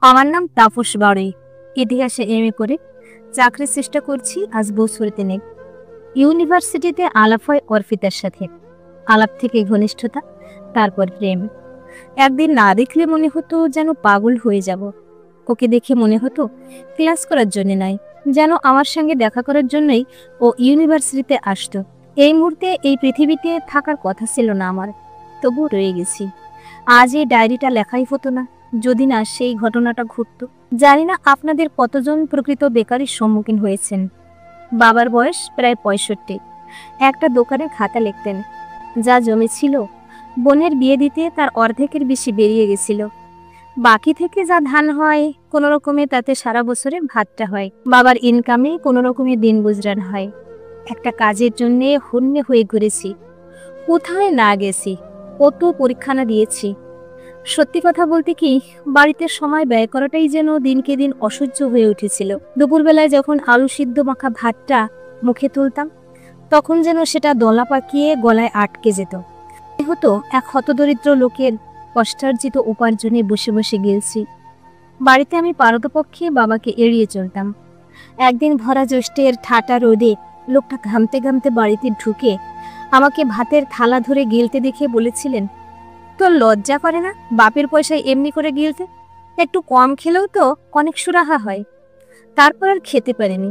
আমার নাম তাপস বাড়ি। ইতিহাসে এমএ করে চাকরির চেষ্টা করছি আজ বছর তিনেক। ইউনিভার্সিটিতে আলাপ হয় অর্পিতার সাথে। আলাপ থেকে ঘনিষ্ঠতা, তারপর প্রেম। একদিন না দেখলে মনে হতো যেন পাগল হয়ে যাব। ওকে দেখে মনে হতো ক্লাস করার জন্য নয়, যেন আমার সঙ্গে দেখা করার জন্যই ও ইউনিভার্সিটিতে আসতো। এই মুহূর্তে এই পৃথিবীতে থাকার কথা ছিল না আমার, তবু রয়ে গেছি। আজ এই ডায়েরিটা লেখাই হতো না যদি না সেই ঘটনাটা ঘটতো। জানি না আপনাদের কতজন প্রকৃত বেকারির সম্মুখীন হয়েছেন। বাবার বয়স প্রায় 65। একটা দোকানে খাতা লিখতেন। যা জমেছিল বোনের বিয়ে দিতে তার অর্ধেকের বেশি বেরিয়ে গেছিল। বাকি থেকে যা ধান হয় কোনো রকমে তাতে সারা বছরের ভাতটা হয়। বাবার ইনকামে কোনো রকমে দিন গুজরান হয়। একটা কাজের জন্যে হন্যে হয়ে ঘুরেছি, কোথায় না গেছি, কত পরীক্ষা না দিয়েছি। সত্যি কথা বলতে কি, বাড়িতে সময় ব্যয় করাটাই যেন দিনকে দিন অসহ্য হয়ে উঠেছিল। দুপুরবেলায় যখন আলু সিদ্ধ মাখা ভাতটা মুখে তুলতাম, তখন যেন সেটা দলা পাকিয়ে গলায় আটকে যেত। হতো এক হতদরিদ্র লোকের কষ্টার্জিত উপার্জনে বসে বসে গেলছি। বাড়িতে আমি পারতপক্ষে বাবাকে এড়িয়ে চলতাম। একদিন ভরা জ্যৈষ্ঠের ঠাটা রোদে লোকটা ঘামতে ঘামতে বাড়িতে ঢুকে আমাকে ভাতের থালা ধরে গিলতে দেখে বলেছিলেন, তোর লজ্জা করে না বাপের পয়সায় এমনি করে গিলতে? একটু কম খেলেও তো অনেক সুরাহা হয়। তারপর আর খেতে পারিনি।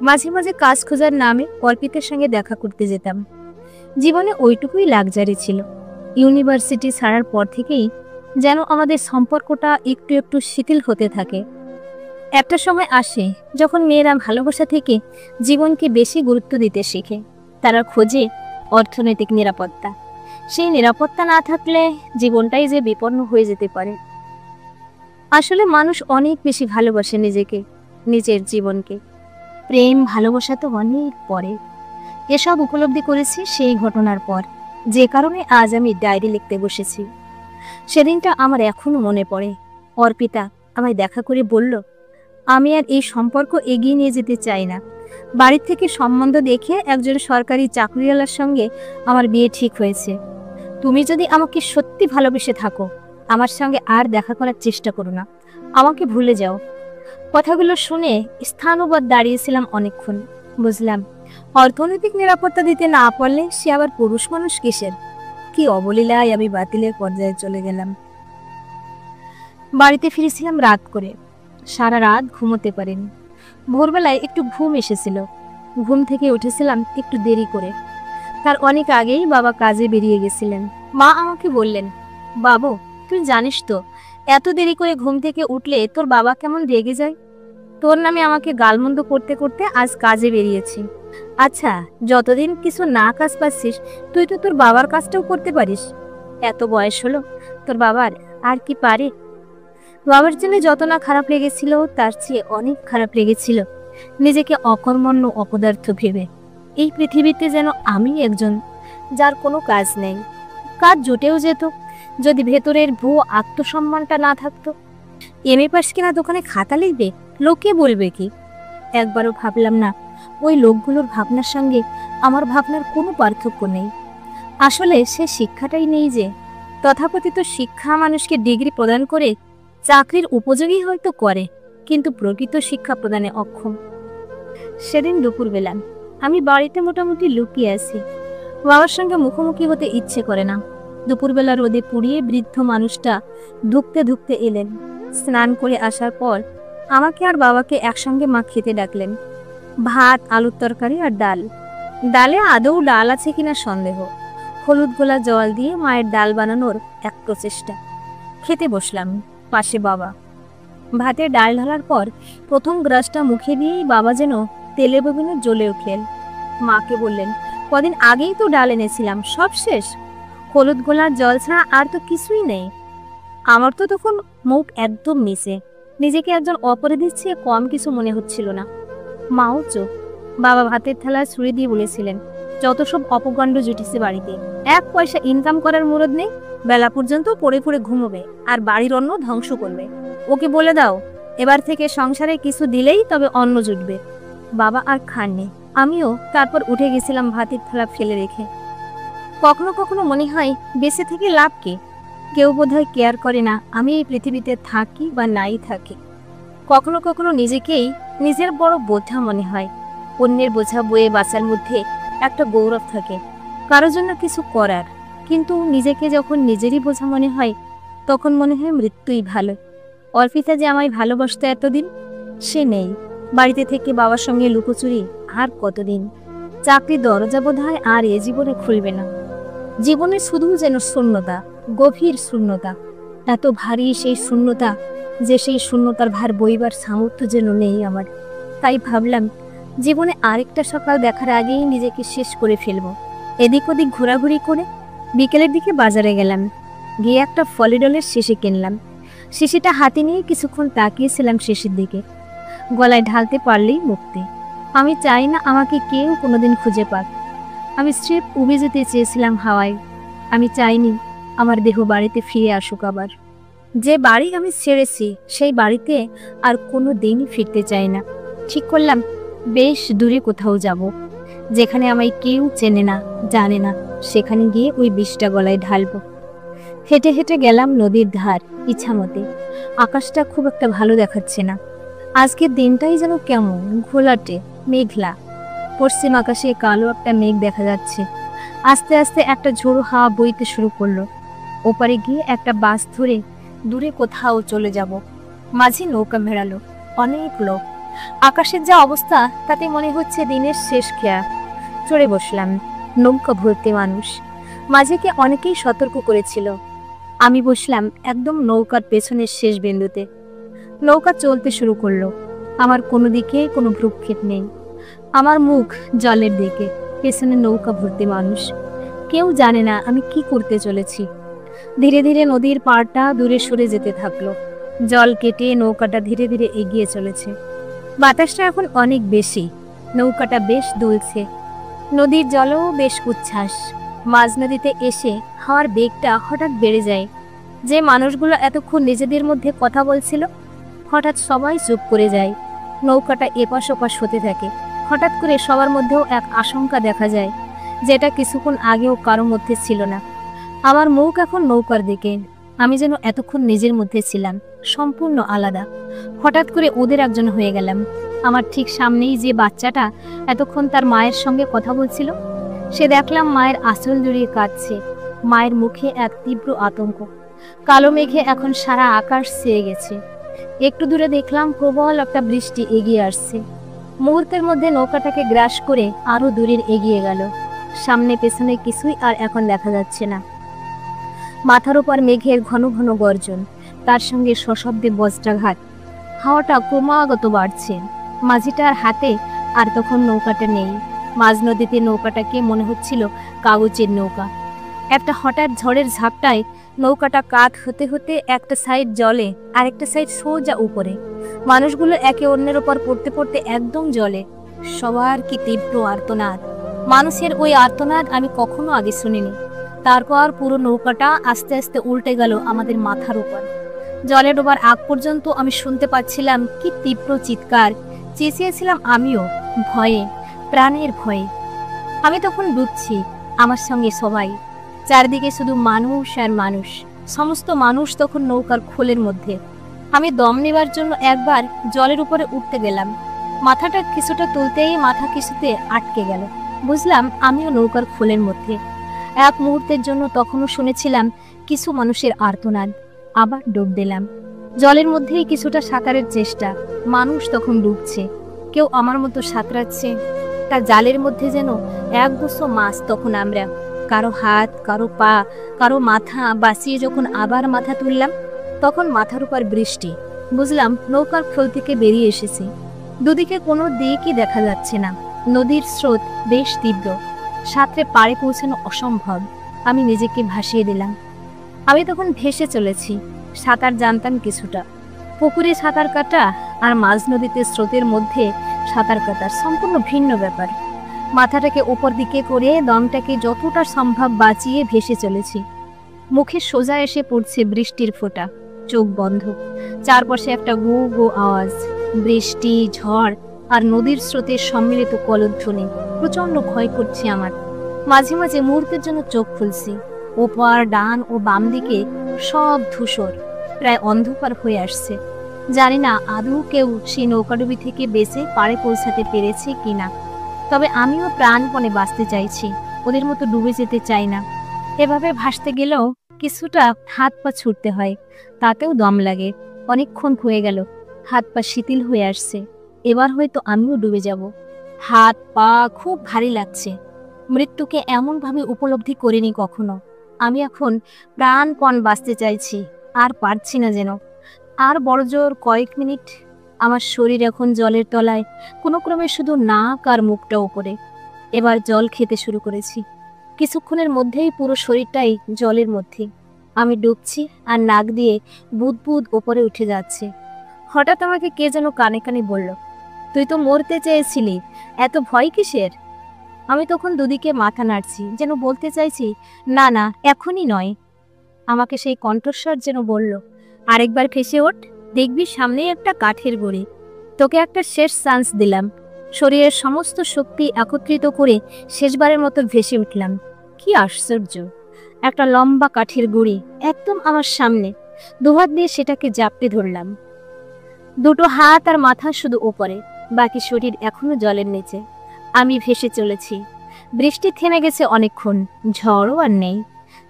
মাঝে মাঝে কাজ খোঁজার নামে অর্পিতের সঙ্গে দেখা করতে যেতাম। জীবনে ওইটুকুই লাক্সারি ছিল। ইউনিভার্সিটি ছাড়ার পর থেকেই যেন আমাদের সম্পর্কটা একটু একটু শিথিল হতে থাকে। একটা সময় আসে যখন মেয়েরা ভালোবাসা থেকে জীবনকে বেশি গুরুত্ব দিতে শেখে। তারা খোঁজে অর্থনৈতিক নিরাপত্তা। সেই নিরাপত্তা না থাকলে জীবনটাই যে বিপন্ন হয়ে যেতে পারে। আসলে মানুষ অনেক বেশি ভালোবাসে নিজেকে, নিজের জীবনকে। প্রেম ভালোবাসা তো অনেক পরে। এসব উপলব্ধি করেছি সেই ঘটনার পর, যে কারণে আজ আমি ডায়েরি লিখতে বসেছি। সেদিনটা আমার এখনো মনে পড়ে। অর্পিতা আমায় দেখা করে বলল, আমি আর এই সম্পর্ক এগিয়ে নিয়ে যেতে চাই না। বাড়ির থেকে সম্বন্ধ দেখে একজন সরকারি চাকরিওয়ালার সঙ্গে আমার বিয়ে ঠিক হয়েছে। তুমি যদি আমাকে সত্যি ভালোবেসে থাকো, আমার সঙ্গে আর দেখা করার চেষ্টা করো না, আমাকে ভুলে যাও। কথাগুলো শুনে স্থানবৎ দাঁড়িয়েছিলাম অনেকক্ষণ। বুঝলাম, অর্থনৈতিক নিরাপত্তা দিতে না পারলে সে আবার পুরুষ মানুষ কিসের। কি অবলীলায় আমি বাতিলের পর্যায়ে চলে গেলাম। বাড়িতে ফিরেছিলাম রাত করে। সারা রাত ঘুমোতে পারিনি। ভোরবেলায় একটু ঘুম এসেছিল। ঘুম থেকে উঠেছিলাম একটু দেরি করে। তার অনেক আগেই বাবা কাজে বেরিয়ে গেছিলেন। মা আমাকে বললেন, বাবু তুই জানিস তো এত দেরি করে ঘুম থেকে উঠলে তোর বাবা কেমন রেগে যায়। তোর নামে আমাকে গালমন্দ করতে করতে আজ কাজে বেরিয়েছি। আচ্ছা, যতদিন কিছু না কাজ পাচ্ছিস তুই তো তোর বাবার কাজটাও করতে পারিস। এত বয়স হলো তোর বাবার, আর কি পারে। বাবার জন্য যত না খারাপ লেগেছিল তার চেয়ে অনেক খারাপ লেগেছিল নিজেকে অকর্মণ্য অপদার্থ ভেবে। এই পৃথিবীতে যেন আমি একজন যার কোনো কাজ নেই। কাজ জুটেও যেত যদি ভেতরের ভুয়ো আত্মসম্মানটা না থাকতো। এমএ পাস কিনা দোকানে খাতা লিখবে, লোকে বলবে কি। একবারও ভাবলাম না ওই লোকগুলোর ভাবনার সঙ্গে আমার ভাবনার কোনো পার্থক্য নেই। আসলে সে শিক্ষাটাই নেই যে। তথাকথিত শিক্ষা মানুষকে ডিগ্রি প্রদান করে চাকরির উপযোগী হয়তো করে, কিন্তু প্রকৃত শিক্ষা প্রদানে অক্ষম। সেদিন দুপুরবেলা আমি বাড়িতে মোটামুটি লুকিয়ে আছি। বাবার সঙ্গে মুখোমুখি হতে ইচ্ছে করে না। দুপুরবেলা রোদে পুড়িয়ে বৃদ্ধ মানুষটা ধুকতে ধুকতে এলেন। স্নান করে আসার পর আমাকে আর বাবাকে একসঙ্গে মা খেতে ডাকলেন। ভাত, আলুর তরকারি আর ডাল। ডালে আদৌ ডাল আছে কিনা সন্দেহ। হলুদ গোলা জল দিয়ে মায়ের ডাল বানানোর এক প্রচেষ্টা। খেতে বসলাম, পাশে বাবা। ভাতে ডাল ঢালার পর প্রথম গ্রাসটা মুখে দিয়েই বাবা যেন তেলে বেগুনে জ্বলে উঠলেন। মাকে বললেন, কদিন আগেই তো ডাল এনেছিলাম, সব শেষ। হলুদ গোলার জল ছাড়া আর তো কিছুই নেই। আমার তো তখন মুখ একদম মিশে, নিজেকে একজন অপরাধীর চেয়ে কম কিছু মনে হচ্ছিল না। মাও চোখ। বাবা ভাতের থালা ছুঁড়ে দিয়ে বলেছিলেন, যত সব অপকাণ্ড জুটেছে বাড়িতে, এক পয়সা ইনকাম করার মুরদ নেই, বেলা পর্যন্ত পড়ে পড়ে ঘুমোবে আর বাড়ির অন্ন ধ্বংস করবে। ওকে বলে দাও এবার থেকে সংসারে কিছু দিলেই তবে অন্ন জুটবে। বাবা আর খাননি, আমিও তারপর উঠে গেছিলাম ভাতের থালা ফেলে রেখে। কখনো কখনো মনে হয় বেঁচে থেকে লাভ কি। কেউ বোধহয় কেয়ার করে না আমি এই পৃথিবীতে থাকি বা নাই থাকি। কখনো কখনো নিজেকেই নিজের বড় বোঝা মনে হয়। অন্যের বোঝা বয়ে বাঁচার মধ্যে একটা গৌরব থাকে, কারোর জন্য কিছু করার। কিন্তু নিজেকে যখন নিজেরই বোঝা মনে হয়, তখন মনে হয় মৃত্যুই ভালো। অর্পিতা যে আমায় ভালোবাসতো এতদিন, সে নেই। বাড়িতে থেকে বাবার সঙ্গে লুকোচুরি আর কতদিন। চাকরির দরজা বোধহয় আর এ জীবনে খুলবে না। জীবনে শুধু যেন শূন্যতা, গভীর শূন্যতা। এত ভারী সেই শূন্যতা যে সেই শূন্যতার ভার বইবার সামর্থ্য যেন নেই আমার। তাই ভাবলাম জীবনে আরেকটা সকাল দেখার আগেই নিজেকে শেষ করে ফেলব। এদিক ওদিক ঘোরাঘুরি করে বিকেলের দিকে বাজারে গেলাম। গিয়ে একটা ফলিডলের শিশি কিনলাম। শিশিটা হাতে নিয়ে কিছুক্ষণ তাকিয়েছিলাম শিশির দিকে। গলায় ঢালতে পারলেই মুক্তি। আমি চাই না আমাকে কেউ কোনোদিন খুঁজে পাক। আমি স্রেফ উবে যেতে চেয়েছিলাম হাওয়ায়। আমি চাইনি আমার দেহ বাড়িতে ফিরে আসুক আবার। যে বাড়ি আমি ছেড়েছি সেই বাড়িতে আর কোনো দিনই ফিরতে চাই না। ঠিক করলাম বেশ দূরে কোথাও যাব, যেখানে আমায় কেউ চেনে না, জানে না। সেখানে গিয়ে ওই বিষটা গলায় ঢালবো। হেঁটে হেঁটে গেলাম নদীর ধার ইচ্ছামতে। আকাশটা খুব একটা ভালো দেখাচ্ছে না। আজকের দিনটাই যেন কেমন ঘোলাটে, মেঘলা। পশ্চিম আকাশে কালো একটা মেঘ দেখা যাচ্ছে। আস্তে আস্তে একটা ঝোড়ো হাওয়া বইতে শুরু করলো। ওপারে গিয়ে একটা বাস ধরে দূরে কোথাও চলে যাব। মাঝে নৌকা ভেড়ালো, অনেক লোক। আকাশের যা অবস্থা তাতে মনে হচ্ছে দিনের শেষ খেয়া। চড়ে বসলাম। নৌকা ভর্তি মানুষ। মাঝেকে অনেকেই সতর্ক করেছিল। আমি বসলাম একদম নৌকার পেছনের শেষ বিন্দুতে। নৌকা চলতে শুরু করলো। আমার কোনো দিকে কোনো ভ্রুক্ষেপ নেই। আমার মুখ জলের দিকে, পেছনে নৌকা ভর্তি মানুষ। কেউ জানে না আমি কি করতে চলেছি। ধীরে ধীরে নদীর পাড়টা দূরে সরে যেতে থাকলো। জল কেটে নৌকাটা ধীরে ধীরে এগিয়ে চলেছে। বাতাসটা এখন অনেক বেশি। নৌকাটা বেশ দুলছে। নদীর জলও বেশ উচ্ছ্বাস। মাঝ নদীতে এসে হাওয়ার বেগটা হঠাৎ বেড়ে যায়। যে মানুষগুলো এতক্ষণ নিজেদের মধ্যে কথা বলছিল, হঠাৎ সবাই চুপ করে যায়। নৌকাটা এপাশ ওপাশ হতে থাকে। হঠাৎ করে সবার মধ্যেও এক আশঙ্কা দেখা যায়, যেটা কিছুক্ষণ আগেও কারো মধ্যে ছিল না। আমার মুখ এখন নৌকার দিকে। আমি যেন এতক্ষণ নিজের মধ্যে ছিলাম, সম্পূর্ণ আলাদা। হঠাৎ করে ওদের একজন হয়ে গেলাম। আমার ঠিক সামনেই যে বাচ্চাটা এতক্ষণ তার মায়ের সঙ্গে কথা বলছিল, সে দেখলাম মায়ের আঁচল জড়িয়ে কাঁদছে। মায়ের মুখে এক তীব্র আতঙ্ক। কালো মেঘে এখন সারা আকাশ ছেয়ে গেছে। একটু দূরে দেখলাম প্রবল একটা বৃষ্টি এগিয়ে আসছে। মুহূর্তের মধ্যে নৌকাটাকে গ্রাস করে আরো দূরের এগিয়ে গেল। সামনে পেছনে কিছুই আর এখন দেখা যাচ্ছে না। মাথার উপর মেঘের ঘন ঘন গর্জন, তার সঙ্গে সশব্দে বজ্রাঘাত। হাওয়াটা ক্রমাগত বাড়ছে। মাঝিটার হাতে আর তখন নৌকাটা নেই। মাঝ নদীতে নৌকাটাকে মনে হচ্ছিল কাগজের নৌকা। একটা হঠাৎ ঝড়ের ঝাপটায় নৌকাটা কাত হতে হতে একটা সাইড জলে আর একটা সাইড সোজা উপরে। মানুষগুলো একে অন্যের ওপর পড়তে পড়তে একদম জলে। সবার কি তীব্র আর্তনাদ! মানুষের ওই আর্তনাদ আমি কখনো আগে শুনিনি। তারপর পুরো নৌকাটা আস্তে আস্তে উল্টে গেল আমাদের মাথার উপর। জলে ডোবার আগ পর্যন্ত আমি শুনতে পাচ্ছিলাম কি তীব্র চিৎকার। চেঁচিয়েছিলাম আমিও, ভয়ে, প্রাণের ভয়ে। আমি তখন ডুবছি, আমার সঙ্গে সবাই। চারদিকে শুধু মানুষ আর মানুষ। সমস্ত মানুষ তখন নৌকার খোলের মধ্যে। আমি দম নেবার জন্য একবার জলের উপরে উঠতে গেলাম। মাথাটা কিছুটা তুলতেই মাথা কিছুতে আটকে গেল। বুঝলাম আমিও নৌকার খোলের মধ্যে। এক মুহূর্তের জন্য তখনও শুনেছিলাম কিছু মানুষের আর্তনাদ। আবার ডুব দিলাম। জলের মধ্যেই কিছুটা সাঁতারের চেষ্টা। মানুষ তখন ডুবছে, কেউ আমার মতো সাঁতরাচ্ছে। তার জালের মধ্যে যেন 100 মাছ। তখন আমরা কারো হাত, কারো পা, কারো মাথা বাঁচিয়ে যখন আবার মাথা তুললাম, তখন মাথার উপর বৃষ্টি। বুঝলাম নৌকার খোল থেকে বেরিয়ে এসেছি। দুদিকে কোনো দিকই দেখা যাচ্ছে না। নদীর স্রোত বেশ তীব্র। সাঁতরে পাড়ে পৌঁছানো অসম্ভব। আমি নিজেকে ভাসিয়ে দিলাম। আমি তখন ভেসে চলেছি। সাঁতার জানতাম কিছুটা। পুকুরে সাঁতার কাটা আর মাঝ নদীতে স্রোতের মধ্যে সাঁতার কাটার সম্পূর্ণ ভিন্ন ব্যাপার। মাথাটাকে ওপর দিকে করে দমটাকে যতটা সম্ভব বাঁচিয়ে ভেসে চলেছি। মুখে সোজা এসে পড়ছে বৃষ্টির ফোঁটা। চোখ বন্ধ। চারপাশে একটা গো গো আওয়াজ। বৃষ্টি, ঝড় আর নদীর স্রোতের সম্মিলিত কলধ্বনি প্রচন্ড ভয় করছে আমার। মাঝে মাঝে মুহূর্তের জন্য চোখ খুলছি। ওপার, ডান ও বাম দিকে সব ধূসর, প্রায় অন্ধকার হয়ে আসছে। জানি না আদৌ কেউ সেই নৌকাডুবি থেকে বেঁচে পাড়ে পৌঁছাতে পেরেছে কিনা। তবে আমিও প্রাণপণে বাঁচতে চাইছি, ওদের মতো ডুবে যেতে চাই না। এভাবে ভাসতে গেলেও কিছুটা হাত পা ছুটতে হয়, তাতেও দম লাগে। অনেকক্ষণ হয়ে গেল, হাত পা শিথিল হয়ে আসছে। এবার হয়তো আমিও ডুবে যাব। হাত পা খুব ভারী লাগছে। মৃত্যুকে এমনভাবে উপলব্ধি করিনি কখনো। আমি এখন প্রাণপণ বাঁচতে চাইছি, আর পারছি না যেন। আর বড়জোর কয়েক মিনিট। আমার শরীর এখন জলের তলায়, কোনো ক্রমে শুধু নাক আর মুখটা উপরে। এবার জল খেতে শুরু করেছি। কিছুক্ষণের মধ্যেই পুরো শরীরটাই জলের মধ্যে। আমি ডুবছি আর নাক দিয়ে বুদবুদ ওপরে উঠে যাচ্ছে। হঠাৎ আমাকে কে যেন কানে কানে বলল, তুই তো মরতে চেয়েছিলি, এত ভয় কিসের? আমি তখন দুদিকে মাথা নাড়ছি, যেন বলতে চাইছি না না, এখনই নয়। আমাকে সেই কণ্ঠস্বর যেন বলল, আরেকবার ভেসে ওঠ, দেখবি সামনেই একটা কাঠের গুঁড়ি। তোকে একটা শেষ চান্স দিলাম। শরীরের সমস্ত শক্তি একত্রিত করে শেষবারের মতো ভেসে উঠলাম। কি আশ্চর্য! একটা লম্বা কাঠের গুঁড়ি একদম আমার সামনে। দুহাত দিয়ে সেটাকে জাপটে ধরলাম। দুটো হাত আর মাথা শুধু ওপরে, বাকি শরীর এখনো জলের নিচে। আমি ভেসে চলেছি। বৃষ্টি থেমে গেছে অনেকক্ষণ, ঝড়ও আর নেই।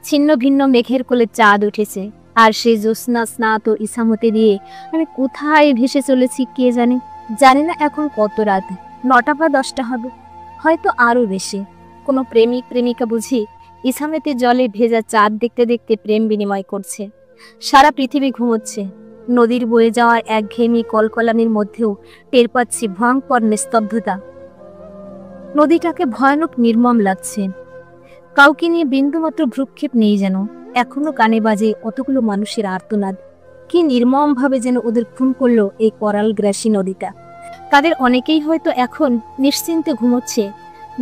ছিন্ন ভিন্ন মেঘের কোলে চাঁদ উঠেছে, আর সেই জ্যোৎস্না স্নাত ইসামতে দিয়ে আমি কোথায় ভেসে চলেছি কে জানে। জানি না এখন কত রাত, 9টা বা 10টা হবে, হয়তো আরও বেশি। কোনো প্রেমিক প্রেমিকা বুঝি ইসামতে জলে ভেজা চাঁদ দেখতে দেখতে প্রেম বিনিময় করছে। সারা পৃথিবী ঘুমোচ্ছে। নদীর বয়ে যাওয়ার একঘেয়েমি কলকলানির মধ্যেও টের পাচ্ছি ভয়ঙ্কর নিস্তব্ধতা। নদীটাকে ভয়ানক নির্মম লাগছে। কাউকে নিয়ে বিন্দুমাত্র ভ্রুক্ষেপ নেই যেন। এখনো কানে বাজে অতগুলো মানুষের আর্তনাদ। কি নির্মমভাবে যেন ওদের খুন করলো এই করাল গ্রাসী নদীটা। তাদের অনেকেই হয়তো এখন নিশ্চিন্তে ঘুমোচ্ছে,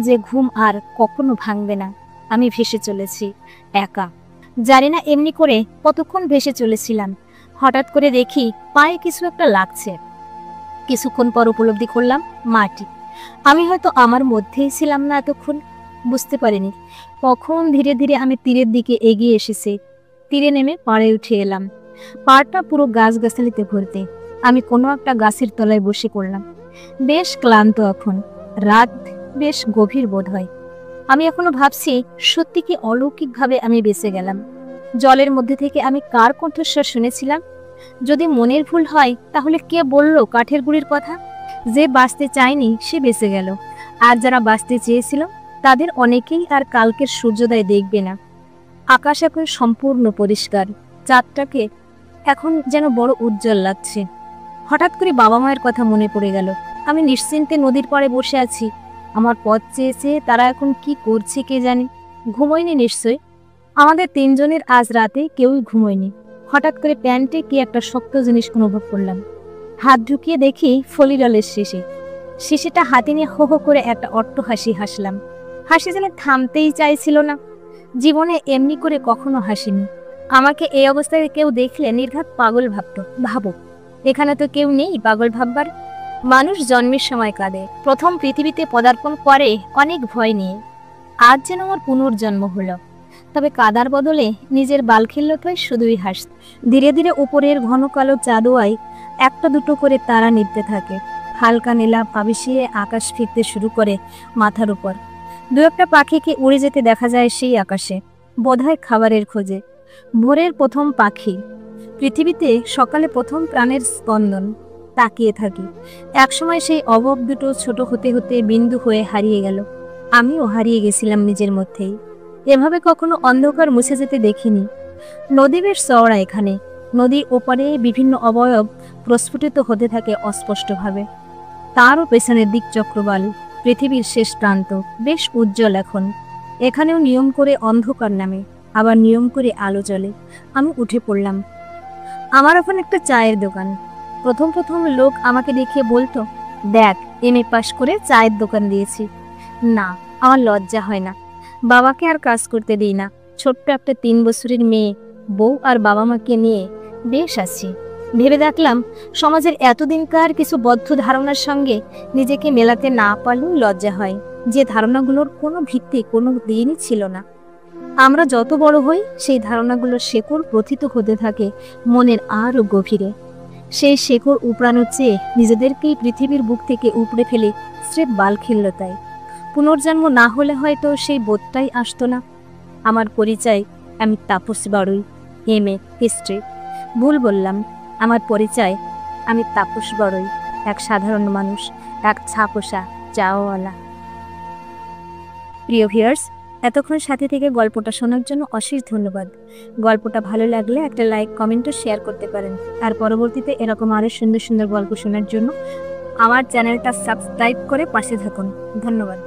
যে ঘুম আর কখনো ভাঙবে না। আমি ভেসে চলেছি একা। জানি না এমনি করে কতক্ষণ ভেসে চলেছিলাম। হঠাৎ করে দেখি পায়ে কিছু একটা লাগছে। কিছুক্ষণ পর উপলব্ধি করলাম মাটি। আমি হয়তো আমার মধ্যেই ছিলাম না এতক্ষণ, বুঝতে পারিনি। কখন ধীরে ধীরে আমি তীরের দিকে এগিয়ে এসেছি। তীরে নেমে পাড়ে উঠে এলাম। পাড়টা পুরো গাছগাছালিতে ভর্তি। আমি কোনো একটা গাছের তলায় বসে পড়লাম। বেশ ক্লান্ত এখন, রাত বেশ গভীর বোধ হয়। আমি এখনো ভাবছি, সত্যি কি অলৌকিকভাবে আমি বেঁচে গেলাম। জলের মধ্যে থেকে আমি কার কণ্ঠস্বর শুনেছিলাম? যদি মনের ভুল হয়, তাহলে কে বলল কাঠের গুঁড়ির কথা? যে বাঁচতে চায়নি সে বেঁচে গেল, আর যারা বাঁচতে চেয়েছিল তাদের অনেকেই আর কালকের সূর্যোদয় দেখবে না। আকাশ এখন সম্পূর্ণ পরিষ্কার। চাঁদটাকে এখন যেন বড় উজ্জ্বল লাগছে। হঠাৎ করে বাবা মায়ের কথা মনে পড়ে গেল। আমি নিশ্চিন্তে নদীর পাড়ে বসে আছি। আমার পথ চেয়েছে, তারা এখন কি করছে কে জানে। ঘুমোয়নি নিশ্চয়। আমাদের 3 জনের আজ রাতে কেউই ঘুমোয়নি। হঠাৎ করে প্যান্টে কি একটা শক্ত জিনিস অনুভব করলাম। হাত ঢুকিয়ে দেখি ফলিডলের শিশি। শিশিটা হাতে নিয়ে হো হো করে একটা অট্ট হাসি হাসলাম। হাসি যেন থামতেই চাইছিল না। জীবনে এমনি করে কখনো হাসিনি। আমাকে এই অবস্থায় কেউ দেখলে নির্ঘাত পাগল ভাবত। ভাবো, এখানে তো কেউ নেই পাগল ভাববার। মানুষ জন্মের সময় কাঁদে, প্রথম পৃথিবীতে পদার্পণ করে অনেক ভয় নিয়ে। আজ যেন আমার পুনর্জন্ম হলো। তবে কাদার বদলে নিজের বালখিল্যতায় শুধুই হাস। ধীরে ধীরে উপরের ঘন কালো চাঁদোয়ায় একটা দুটো করে তারা নিভতে থাকে। হালকা নীলা পাবিসিয়ে আকাশ ফিরতে শুরু করে মাথার উপর। 2-একটা পাখিকে উড়ে যেতে দেখা যায় সেই আকাশে, বোধহয় খাবারের খোঁজে। ভোরের প্রথম পাখি, পৃথিবীতে সকালে প্রথম প্রাণের স্পন্দন। তাকিয়ে থাকি। একসময় সেই অবয়ব দুটো ছোট হতে হতে বিন্দু হয়ে হারিয়ে গেল। আমিও হারিয়ে গেছিলাম নিজের মধ্যেই। এভাবে কখনো অন্ধকার মুছে যেতে দেখিনি। নদী বেশ চওড়া এখানে। নদীর ওপারে বিভিন্ন অবয়ব প্রস্ফুটিত হতে থাকে অস্পষ্টভাবে। তারও পেছনের দিক চক্রবাল, পৃথিবীর শেষ প্রান্ত, বেশ উজ্জ্বল এখন। এখানেও নিয়ম করে অন্ধকার নামে, আবার নিয়ম করে আলো জ্বলে। আমি উঠে পড়লাম। আমার এখন একটা চায়ের দোকান। প্রথম প্রথম লোক আমাকে দেখে বলতো, দেখ, এমএ পাশ করে চায়ের দোকান দিয়েছি। না, আমার লজ্জা হয় না। বাবাকে আর কাজ করতে দিই না। ছোট্ট একটা 3 বছরের মেয়ে, বউ আর বাবা মাকে নিয়ে বেশ আছি। ভেবে দেখলাম, সমাজের এতদিনকার কিছু বদ্ধ ধারণার সঙ্গে নিজেকে মেলাতে না পারলেও লজ্জা হয়, যে ধারণাগুলোর কোনো ভিত্তি কোনো দিনই ছিল না। আমরা যত বড় হই সেই ধারণাগুলোর শেকড় প্রথিত হতে থাকে মনের আরও গভীরে। সেই শেকড় উপড়ানোর চেয়ে নিজেদেরকেই পৃথিবীর বুক থেকে উপড়ে ফেলে স্রেফ বাল খেলল। তাই পুনর্জন্ম না হলে হয়তো সেই বোধটাই আসতো না। আমার পরিচয়, আমি তাপস বাড়ুই, MA হিস্ট্রি। ভুল বললাম, আমার পরিচয়, আমি তাপস বাড়ুই, এক সাধারণ মানুষ, এক ছাপোষা চাওয়ালা। প্রিয় ভিউয়ার্স, এতক্ষণ সাথে থেকে গল্পটা শোনার জন্য অশেষ ধন্যবাদ। গল্পটা ভালো লাগলে একটা লাইক, কমেন্ট ও শেয়ার করতে পারেন। আর পরবর্তীতে এরকম আরও সুন্দর সুন্দর গল্প শোনার জন্য আমার চ্যানেলটা সাবস্ক্রাইব করে পাশে থাকুন। ধন্যবাদ।